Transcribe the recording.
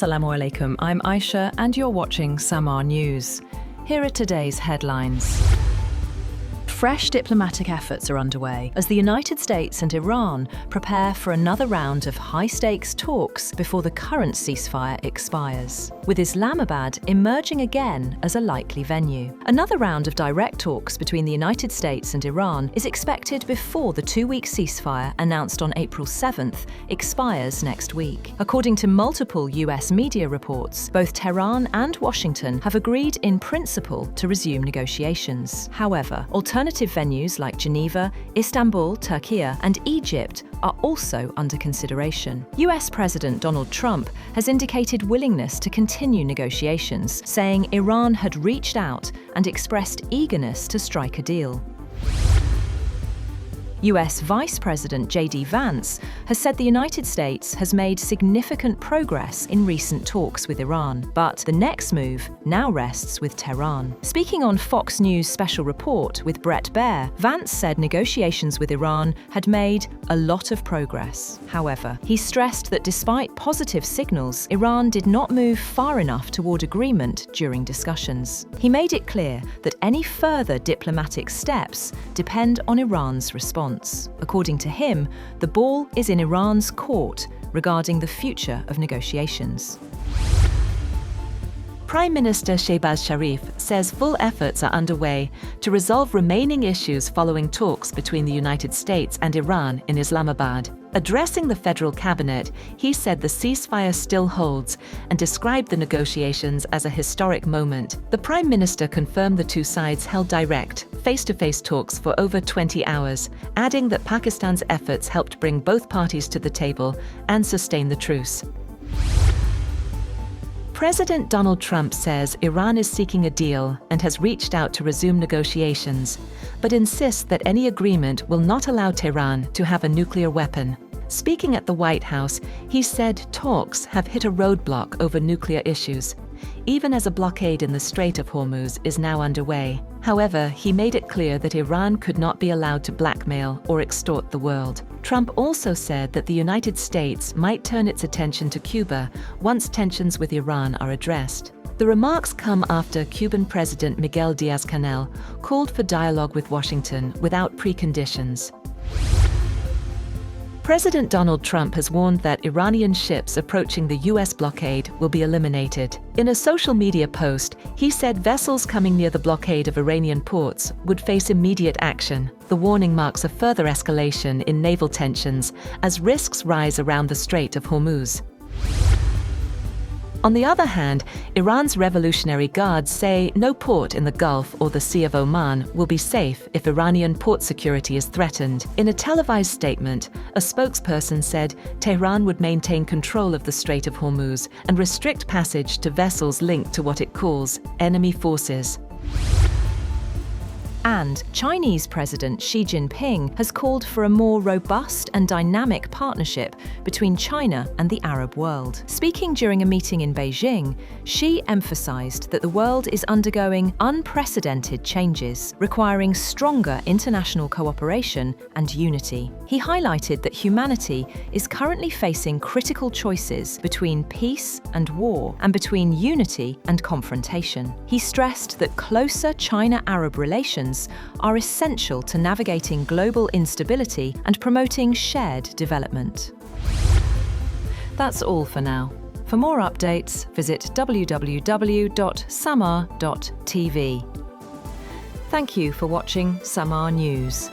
Assalamu alaikum, I'm Aisha and you're watching Samaa News. Here are today's headlines. Fresh diplomatic efforts are underway as the United States and Iran prepare for another round of high-stakes talks before the current ceasefire expires, with Islamabad emerging again as a likely venue. Another round of direct talks between the United States and Iran is expected before the two-week ceasefire announced on April 7th expires next week. According to multiple US media reports, both Tehran and Washington have agreed in principle to resume negotiations. However, alternative venues like Geneva, Istanbul, Turkey, and Egypt are also under consideration. US President Donald Trump has indicated willingness to continue negotiations, saying Iran had reached out and expressed eagerness to strike a deal. US Vice President JD Vance has said the United States has made significant progress in recent talks with Iran, but the next move now rests with Tehran. Speaking on Fox News' special report with Brett Baer, Vance said negotiations with Iran had made a lot of progress. However, he stressed that despite positive signals, Iran did not move far enough toward agreement during discussions. He made it clear that any further diplomatic steps depend on Iran's response. According to him, the ball is in Iran's court regarding the future of negotiations. Prime Minister Shehbaz Sharif says full efforts are underway to resolve remaining issues following talks between the United States and Iran in Islamabad. Addressing the federal cabinet, he said the ceasefire still holds and described the negotiations as a historic moment. The Prime Minister confirmed the two sides held direct, face-to-face talks for over 20 hours, adding that Pakistan's efforts helped bring both parties to the table and sustain the truce. President Donald Trump says Iran is seeking a deal and has reached out to resume negotiations, but insists that any agreement will not allow Tehran to have a nuclear weapon. Speaking at the White House, he said talks have hit a roadblock over nuclear issues, even as a blockade in the Strait of Hormuz is now underway. However, he made it clear that Iran could not be allowed to blackmail or extort the world. Trump also said that the United States might turn its attention to Cuba once tensions with Iran are addressed. The remarks come after Cuban President Miguel Diaz-Canel called for dialogue with Washington without preconditions. President Donald Trump has warned that Iranian ships approaching the U.S. blockade will be eliminated. In a social media post, he said vessels coming near the blockade of Iranian ports would face immediate action. The warning marks a further escalation in naval tensions as risks rise around the Strait of Hormuz. On the other hand, Iran's Revolutionary Guards say no port in the Gulf or the Sea of Oman will be safe if Iranian port security is threatened. In a televised statement, a spokesperson said Tehran would maintain control of the Strait of Hormuz and restrict passage to vessels linked to what it calls enemy forces. And Chinese President Xi Jinping has called for a more robust and dynamic partnership between China and the Arab world. Speaking during a meeting in Beijing, Xi emphasized that the world is undergoing unprecedented changes, requiring stronger international cooperation and unity. He highlighted that humanity is currently facing critical choices between peace and war, and between unity and confrontation. He stressed that closer China-Arab relations are essential to navigating global instability and promoting shared development. That's all for now. For more updates, visit www.samaa.tv. Thank you for watching Samaa News.